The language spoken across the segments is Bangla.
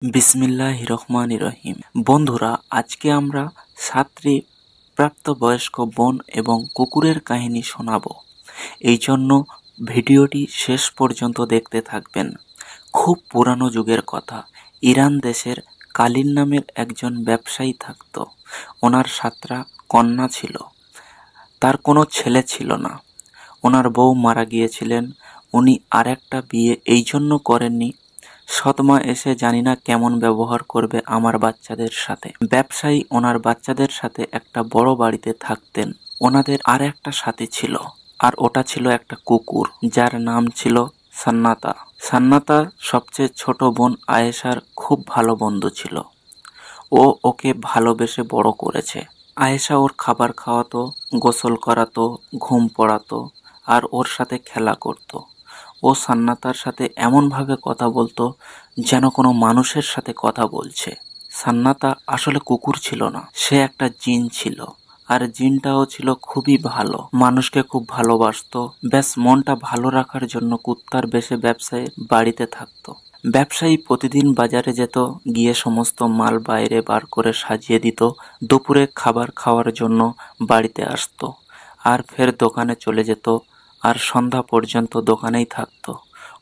বিসমিল্লাহির রহমানির রহিম। বন্ধুরা, আজকে আমরা সাতটি প্রাপ্তবয়স্ক বোন এবং কুকুরের কাহিনী শোনাবো। এই জন্য ভিডিওটি শেষ পর্যন্ত দেখতে থাকবেন। খুব পুরানো যুগের কথা। ইরান দেশের কালিন নামের একজন ব্যবসায়ী থাকত। ওনার 7টা কন্যা ছিল। তার কোনো ছেলে ছিল না। ওনার বউ মারা গিয়েছিলেন। উনি আরেকটা বিয়ে এই জন্য করেননি, সৎমা এসে জানি না কেমন ব্যবহার করবে আমার বাচ্চাদের সাথে। ব্যবসায়ী ওনার বাচ্চাদের সাথে একটা বড় বাড়িতে থাকতেন। ওনাদের আর একটা সাথী ছিল, আর ওটা ছিল একটা কুকুর, যার নাম ছিল সান্নাতা। সান্নাতা সবচেয়ে ছোট বোন আয়েশার খুব ভালো বন্ধু ছিল। ও ওকে ভালোবেসে বড় করেছে। আয়েশা ওর খাবার খাওয়াতো, গোসল করাতো, ঘুম পড়াতো, আর ওর সাথে খেলা করত। ও সান্নাতার সাথে এমনভাবে কথা বলতো যেন কোনো মানুষের সাথে কথা বলছে। সান্নাতা আসলে কুকুর ছিল না, সে একটা জিন ছিল। আর জিনটাও ছিল খুবই ভালো, মানুষকে খুব ভালোবাসতো। ব্যাস মনটা ভালো রাখার জন্য কুত্তার বেশে ব্যবসায়ীর বাড়িতে থাকতো। ব্যবসায়ী প্রতিদিন বাজারে যেত, গিয়ে সমস্ত মাল বাইরে বার করে সাজিয়ে দিত। দুপুরে খাবার খাওয়ার জন্য বাড়িতে আসতো, আর ফের দোকানে চলে যেত, আর সন্ধ্যা পর্যন্ত দোকানেই থাকতো।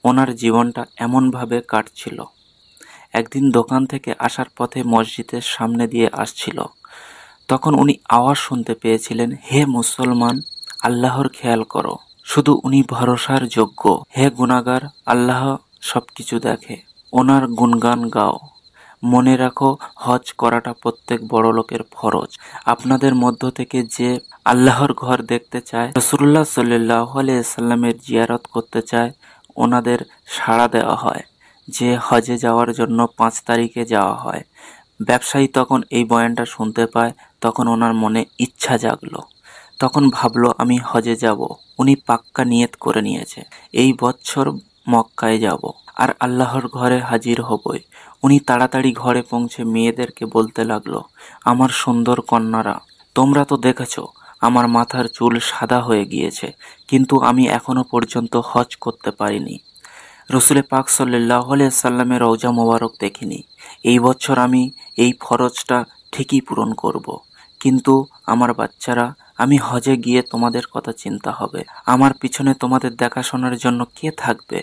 ওনার জীবনটা এমনভাবে কাটছিল। একদিন দোকান থেকে আসার পথে মসজিদের সামনে দিয়ে আসছিল। তখন উনি আওয়াজ শুনতে পেয়েছিলেন, হে মুসলমান, আল্লাহর খেয়াল করো, শুধু উনি ভরসার যোগ্য। হে গুনাহগার, আল্লাহ সবকিছু দেখে, ওনার গুণগান গাও। মনে রাখো, হজ করাটা প্রত্যেক বড় লোকের ফরজ। আপনাদের মধ্য থেকে যে আল্লাহর ঘর দেখতে চায়, রাসূলুল্লাহ সাল্লাল্লাহু আলাইহি সাল্লামের জিয়ারত করতে চায়, ওনাদের সাড়া দেওয়া হয়, যে হজে যাওয়ার জন্য 5 তারিখে যাওয়া হয়। ব্যবসায়ী তখন এই বয়ানটা শুনতে পায়। তখন ওনার মনে ইচ্ছা জাগলো। তখন ভাবলো, আমি হজে যাব। উনি পাক্কা নিয়ত করে নিয়েছে, এই বছর মক্কায় যাব, আর আল্লাহর ঘরে হাজির হবই। উনি তাড়াতাড়ি ঘরে পৌঁছে মেয়েদেরকে বলতে লাগলো, আমার সুন্দর কন্যারা, তোমরা তো দেখেছো আমার মাথার চুল সাদা হয়ে গিয়েছে, কিন্তু আমি এখনো পর্যন্ত হজ করতে পারিনি। রসুলে পাক সাল্লাল্লাহু আলাইহি সাল্লামের রওজা মোবারক দেখিনি। এই বছর আমি এই ফরজটা ঠিকই পূরণ করব। কিন্তু আমার বাচ্চারা, আমি হজে গিয়ে তোমাদের কথা চিন্তা হবে। আমার পিছনে তোমাদের দেখাশোনার জন্য কে থাকবে?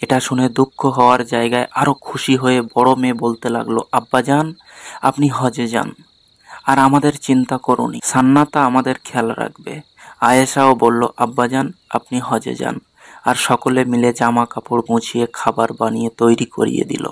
এটা শুনে দুঃখ হওয়ার জায়গায় আরো খুশি হয়ে বড় মেয়ে বলতে লাগলো, আব্বাজান, আপনি হজে যান, আর আমাদের চিন্তা করুনি। সান্নাতা আমাদের খেয়াল রাখবে। আয়েশাও বলল, আব্বাজান, আপনি হজে যান। আর সকলে মিলে জামা কাপড় মুছিয়ে খাবার বানিয়ে তৈরি করিয়ে দিল।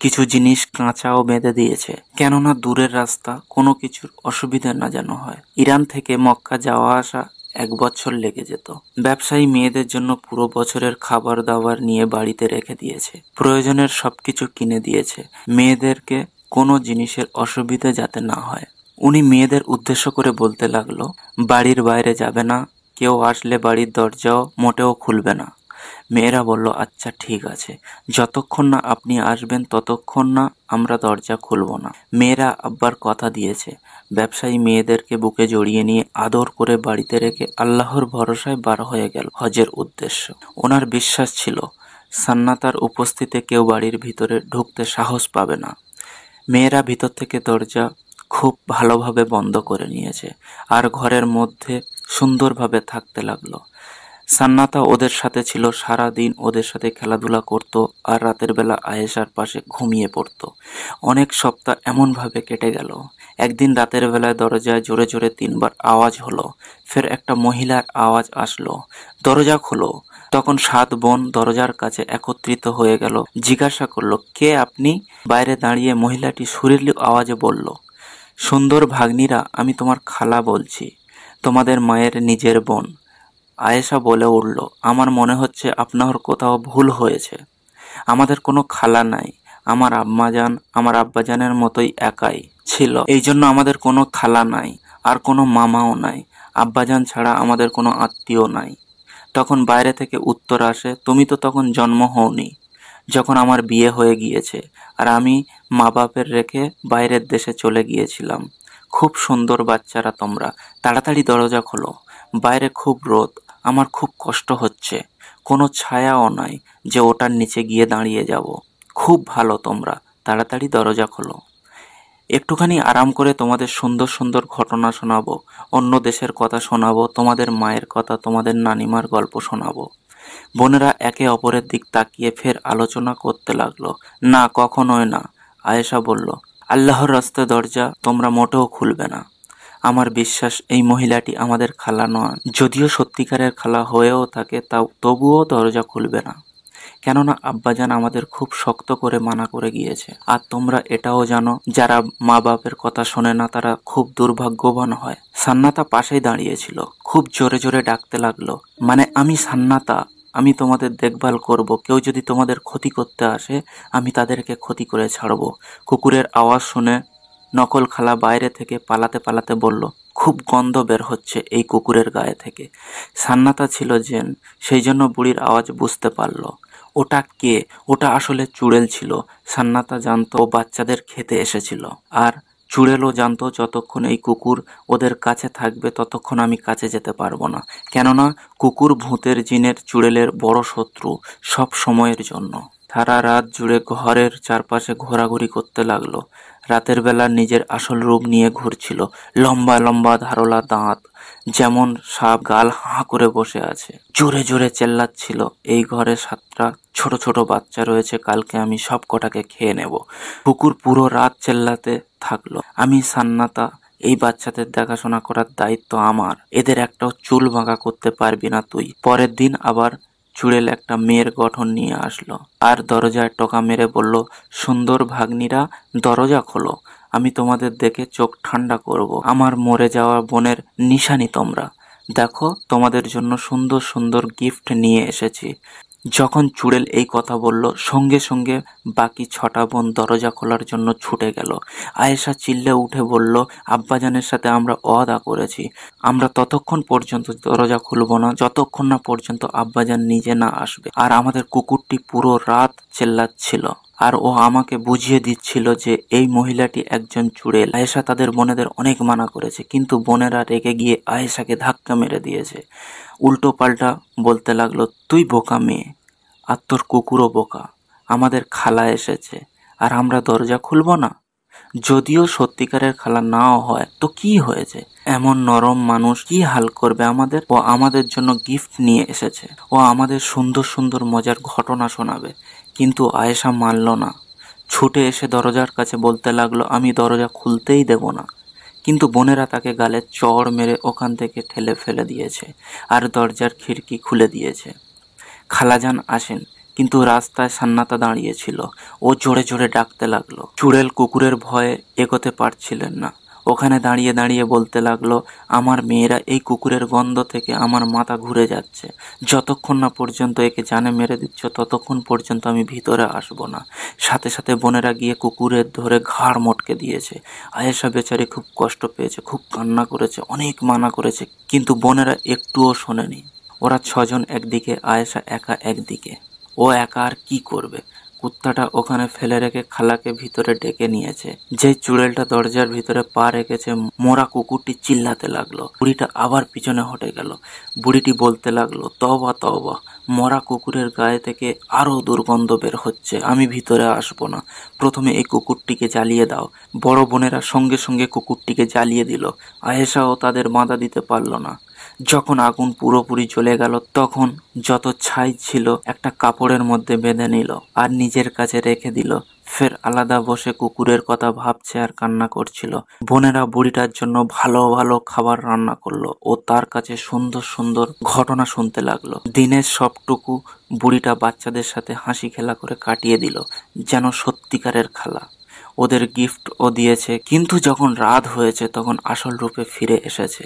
কিছু জিনিস কাঁচাও বেঁধে দিয়েছে, কেননা দূরের রাস্তা, কোনো কিছুর অসুবিধা না যেন হয়। ইরান থেকে মক্কা যাওয়া আসা 1 বছর লেগে যেত। ব্যবসায়ী মেয়েদের জন্য পুরো বছরের খাবার দাবার নিয়ে বাড়িতে রেখে দিয়েছে। প্রয়োজনের সবকিছু কিনে দিয়েছে, মেয়েদেরকে কোনো জিনিসের অসুবিধা যাতে না হয়। উনি মেয়েদের উদ্দেশ্য করে বলতে লাগলো, বাড়ির বাইরে যাবে না, কেউ আসলে বাড়ির দরজাও মোটেও খুলবে না। মেয়েরা বলল, আচ্ছা ঠিক আছে, যতক্ষণ না আপনি আসবেন ততক্ষণ না আমরা দরজা খুলব না। মেয়েরা আব্বার কথা দিয়েছে। ব্যবসায়ী মেয়েদেরকে বুকে জড়িয়ে নিয়ে আদর করে বাড়িতে রেখে আল্লাহর ভরসায় বার হয়ে গেল হজের উদ্দেশ্য। ওনার বিশ্বাস ছিল, সান্নাতার উপস্থিতিতে কেউ বাড়ির ভিতরে ঢুকতে সাহস পাবে না। মেয়েরা ভিতর থেকে দরজা খুব ভালোভাবে বন্ধ করে নিয়েছে, আর ঘরের মধ্যে সুন্দরভাবে থাকতে লাগলো। সান্নাতা ওদের সাথে ছিল, সারা দিন ওদের সাথে খেলাধুলা করত, আর রাতের বেলা আয়েশার পাশে ঘুমিয়ে পড়তো। অনেক সপ্তাহ এমনভাবে কেটে গেল। একদিন রাতের বেলায় দরজায় জোরে জোরে 3 বার আওয়াজ হলো। ফের একটা মহিলার আওয়াজ আসলো, দরজা খোলো। তখন 7 বোন দরজার কাছে একত্রিত হয়ে গেল। জিজ্ঞাসা করলো, কে আপনি? বাইরে দাঁড়িয়ে মহিলাটি সুরেলি আওয়াজে বলল, সুন্দর ভাগ্নিরা, আমি তোমার খালা বলছি, তোমাদের মায়ের নিজের বোন। আয়েশা বলে উঠল, আমার মনে হচ্ছে আপনার কোথাও ভুল হয়েছে। আমাদের কোনো খালা নাই। আমার আম্মাজান আমার আব্বাজানের মতোই একাই ছিল, এই জন্য আমাদের কোনো খালা নাই, আর কোনো মামাও নাই। আব্বাজান ছাড়া আমাদের কোনো আত্মীয় নাই। তখন বাইরে থেকে উত্তর আসে, তুমি তো তখন জন্ম হওনি, যখন আমার বিয়ে হয়ে গিয়েছে, আর আমি মা বাপের রেখে বাইরের দেশে চলে গিয়েছিলাম। খুব সুন্দর বাচ্চারা তোমরা, তাড়াতাড়ি দরজা খোলো, বাইরে খুব রোদ, আমার খুব কষ্ট হচ্ছে, কোনো ছায়াও নাই যে ওটার নিচে গিয়ে দাঁড়িয়ে যাব। খুব ভালো তোমরা, তাড়াতাড়ি দরজা খোলো। একটুখানি আরাম করে তোমাদের সুন্দর সুন্দর ঘটনা শোনাবো, অন্য দেশের কথা শোনাবো, তোমাদের মায়ের কথা, তোমাদের নানিমার গল্প শোনাবো। বোনেরা একে অপরের দিক তাকিয়ে ফের আলোচনা করতে লাগলো। না, কখনোই না। আয়েশা বলল, আল্লাহর রাস্তায় দরজা তোমরা মোটেও খুলবে না। আমার বিশ্বাস এই মহিলাটি আমাদের খালা নয়, যদিও সত্যিকারের খালা হয়েও থাকে তবুও দরজা খুলবে না, কেননা আব্বাজান আমাদের খুব শক্ত করে মানা করে গিয়েছে। আর তোমরা এটাও জানো, যারা মা বাপের কথা শোনে না তারা খুব দুর্ভাগ্যবান হয়। সান্নাতা পাশেই দাঁড়িয়েছিল, খুব জোরে জোরে ডাকতে লাগলো, মানে আমি সান্নাতা, আমি তোমাদের দেখভাল করব, কেউ যদি তোমাদের ক্ষতি করতে আসে আমি তাদেরকে ক্ষতি করে ছাড়বো। কুকুরের আওয়াজ শুনে নকল খালা বাইরে থেকে পালাতে পালাতে বলল, খুব গন্ধ বের হচ্ছে এই কুকুরের গায়ে থেকে। সান্নাতা ছিল জেন, সেই জন্য বুড়ির আওয়াজ বুঝতে পারল। ওটা কে? ওটা আসলে চুড়েল ছিল। সান্নাতা জানতো ও বাচ্চাদের খেতে এসেছিল, আর চুড়েলও জানতো যতক্ষণ এই কুকুর ওদের কাছে থাকবে ততক্ষণ আমি কাছে যেতে পারবো না, কেননা কুকুর ভূতের জিনের চুড়েলের বড় শত্রু, সব সময়ের জন্য। সারা রাত জুড়ে ঘরের চারপাশে ঘোরাঘুরি করতে লাগলো। রাতের বেলা নিজের আসল রূপ নিয়ে ঘুরছিল, লম্বা লম্বা ধারলা দাঁত, যেমন সাপ, গাল হাঁ করে বসে আছে, জোরে জোরে চেল্লাচ্ছিল, এই ঘরে 7টা ছোট ছোট বাচ্চা রয়েছে, কালকে আমি সব কটাকে খেয়ে নেব। কুকুর পুরো রাত চেল্লাতে থাকলো, আমি সান্নাতা, এই বাচ্চাদের দেখাশোনা করার দায়িত্ব আমার, এদের একটাও চুল বাঁকা করতে পারবি না তুই। পরের দিন আবার চুড়েল একটা মেয়ের গঠন নিয়ে আসলো আর দরজায় টোকা মেরে বলল, সুন্দর ভাগ্নিরা দরজা খোলো, আমি তোমাদের দেখে চোখ ঠান্ডা করব। আমার মরে যাওয়া বোনের নিশানি তোমরা দেখো, তোমাদের জন্য সুন্দর সুন্দর গিফট নিয়ে এসেছি। যখন চুড়েল এই কথা বলল, সঙ্গে সঙ্গে বাকি 6টা বোন দরজা খোলার জন্য ছুটে গেল। আয়েশা চিল্লে উঠে বলল, আব্বাজানের সাথে আমরা ওয়াদা করেছি, আমরা ততক্ষণ পর্যন্ত দরজা খুলব না যতক্ষণ না পর্যন্ত আব্বাজান নিজে না আসবে। আর আমাদের কুকুরটি পুরো রাত চেল্লাচ্ছিল, আর ও আমাকে বুঝিয়ে দিচ্ছিল যে এই মহিলাটি একজন চুড়েল। আয়েশা তাদের বোনেদের অনেক মানা করেছে, কিন্তু বোনেরা রেগে গিয়ে আয়েশাকে ধাক্কা মেরে দিয়েছে। উল্টো পাল্টা বলতে লাগলো, তুই বোকা মেয়ে, আর তোর কুকুরও বোকা, আমাদের খালা এসেছে আর আমরা দরজা খুলবো না? যদিও সত্যিকারের খালা নাও হয় তো কি হয়েছে, এমন নরম মানুষ কি হাল করবে আমাদের? ও আমাদের জন্য গিফট নিয়ে এসেছে, ও আমাদের সুন্দর সুন্দর মজার ঘটনা শোনাবে। কিন্তু আয়েশা মানল না, ছুটে এসে দরজার কাছে বলতে লাগলো, আমি দরজা খুলতেই দেব না। কিন্তু বোনেরা তাকে গালে চড় মেরে ওখান থেকে ঠেলে ফেলে দিয়েছে আর দরজার খিড়কি খুলে দিয়েছে। খালাজান আসেন, কিন্তু রাস্তায় সান্নাতা দাঁড়িয়েছিল, ও জোরে জোরে ডাকতে লাগলো। চুড়েল কুকুরের ভয়ে এগোতে পারছিলেন না, ওখানে দাঁড়িয়ে দাঁড়িয়ে বলতে লাগলো, আমার মেয়েরা এই কুকুরের গন্ধ থেকে আমার মাথা ঘুরে যাচ্ছে, যতক্ষণ না পর্যন্ত একে জানে মেরে দিচ্ছ ততক্ষণ পর্যন্ত আমি ভিতরে আসবো না। সাথে সাথে বোনেরা গিয়ে কুকুরের ধরে ঘাড় মটকে দিয়েছে। আয়েশা বেচারি খুব কষ্ট পেয়েছে, খুব কান্না করেছে, অনেক মানা করেছে, কিন্তু বোনেরা একটুও শোনেনি। ওরা 6জন একদিকে, আয়েশা একা একদিকে। ও একা আর কি করবে? কুত্তাটা ওখানে ফেলে রেখে খালাকে ভিতরে ডেকে নিয়েছে। যে চুড়েলটা দরজার ভিতরে পা রেখেছে, মোরা কুকুরটি চিল্লাতে লাগলো। বুড়িটা আবার পিছনে হটে গেল। বুড়িটি বলতে লাগলো, তওবা তওবা, মরা কুকুরের গায়ে থেকে আরো দুর্গন্ধ বের হচ্ছে, আমি ভিতরে আসবো না, প্রথমে এই কুকুরটিকে জ্বালিয়ে দাও। বড় বোনেরা সঙ্গে সঙ্গে কুকুরটিকে জ্বালিয়ে দিল। আয়েশাও তাদের বাধা দিতে পারল না। যখন আগুন পুরোপুরি জ্বলে গেল তখন যত ছাই ছিল একটা কাপড়ের মধ্যে বেঁধে নিল আর নিজের কাছে রেখে দিল। ফের আলাদা বসে কুকুরের কথা ভাবছে আর কান্না করছিল। বোনেরা বুড়িটার জন্য ভালো ভালো খাবার রান্না করলো ও তার কাছে সুন্দর সুন্দর ঘটনা শুনতে লাগলো। দিনের সবটুকু বুড়িটা বাচ্চাদের সাথে হাসি খেলা করে কাটিয়ে দিল, যেন সত্যিকারের খালা। ওদের গিফট ও দিয়েছে, কিন্তু যখন রাত হয়েছে তখন আসল রূপে ফিরে এসেছে।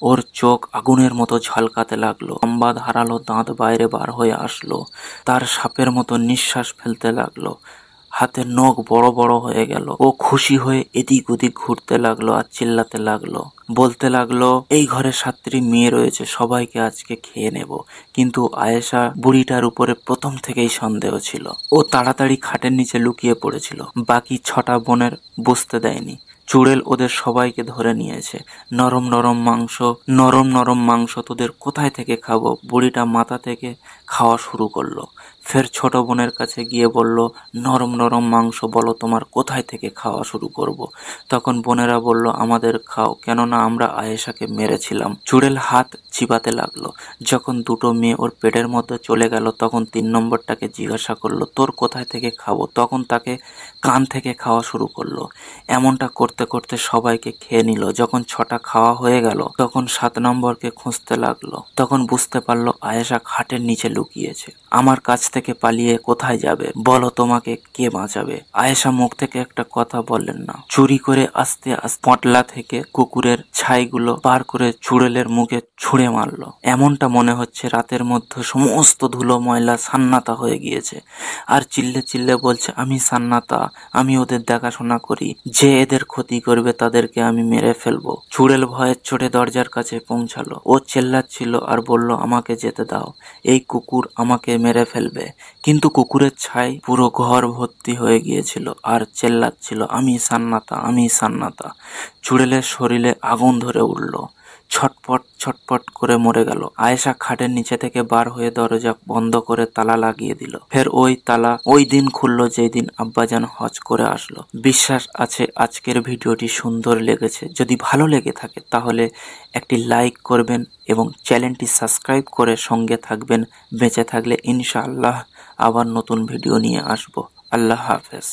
ওর চোখ আগুনের মতো ঝলকাতে লাগলো, লম্বা ধারালো দাঁত বাইরে বার হয়ে আসলো, তার সাপের মতো নিঃশ্বাস ফেলতে লাগলো, হাতের নখ বড় বড় হয়ে গেল। ও খুশি হয়ে এদিক ওদিক ঘুরতে লাগলো আর চিল্লাতে লাগলো, বলতে লাগলো, এই ঘরে 7টি মেয়ে রয়েছে, সবাইকে আজকে খেয়ে নেব। কিন্তু আয়েশা বুড়িটার উপরে প্রথম থেকেই সন্দেহ ছিল। ও তাড়াতাড়ি খাটের নিচে লুকিয়ে পড়েছিল, বাকি 6টা বোনের বুঝতে দেয়নি। চুড়েল ওদের সবাইকে ধরে নিয়েছে। নরম নরম মাংস তোদের কোথায় থেকে খাবো? বুড়িটা মাথা থেকে খাওয়া শুরু করলো। ফের ছোট বোনের কাছে গিয়ে বলল, নরম নরম মাংস বলো তোমার কোথায় থেকে খাওয়া শুরু করব। তখন বোনেরা বলল, আমাদের খাও, কেননা আমরা আয়েশাকে মেরেছিলাম। চুড়েল হাত চিবাতে লাগলো। যখন দুটো মেয়ে ওর পেটের মধ্যে চলে গেল তখন 3 নম্বরটাকে জিজ্ঞাসা করলো, তোর কোথায় থেকে খাবো। তখন তাকে কান থেকে খাওয়া শুরু করলো। এমনটা করতে করতে সবাইকে খেয়ে নিল। যখন 6টা খাওয়া হয়ে গেল তখন 7 নম্বরকে খুঁজতে লাগলো। তখন বুঝতে পারলো আয়েশা খাটের নিচে লুকিয়েছে। আমার কাছ থেকে পালিয়ে কোথায় যাবে বলো, তোমাকে কে বাঁচাবে। আয়েশা মুখ থেকে একটা কথা বললেন না। চুরি করে আস্তে আস্তে পটলা থেকে কুকুরের ছাইগুলো পার করে চুড়েলের মুখে ছুঁড়ে মারলো। এমনটা মনে হচ্ছে রাতের মধ্যে সমস্ত ধুলো ময়লা সান্নাতা হয়ে গিয়েছে। আর চিল্লে চিল্লে বলছে, আমি সান্নাতা, আমি ওদের দেখাশোনা করি, যে এদের ক্ষতি করবে তাদেরকে আমি মেরে ফেলবো। চুড়েল ভয়ের চোটে দরজার কাছে পৌঁছালো। ও চেল্লাচ্ছিল আর বলল, আমাকে যেতে দাও, এই কুকুর আমাকে মেরে ফেলবে। কিন্তু কুকুরের ছাই পুরো ঘর ভর্তি হয়ে গিয়েছিল আর চেল্লাচ্ছিল, আমি সান্নাতা, আমি সান্নাতা। চুড়েলের শরীরে আগুন ধরে উঠল, ছটপট ছটপট করে মরে গেল। আয়েশা খাটের নিচে থেকে বার হয়ে দরজা বন্ধ করে তালা লাগিয়ে দিল। ফের ওই তালা ওই দিন খুললো যেই দিন আব্বাজান হজ করে আসলো। বিশ্বাস আছে আজকের ভিডিওটি সুন্দর লেগেছে। যদি ভালো লেগে থাকে তাহলে একটি লাইক করবেন এবং চ্যানেলটি সাবস্ক্রাইব করে সঙ্গে থাকবেন। বেঁচে থাকলে ইনশাআল্লাহ আবার নতুন ভিডিও নিয়ে আসবো। আল্লাহ হাফেজ।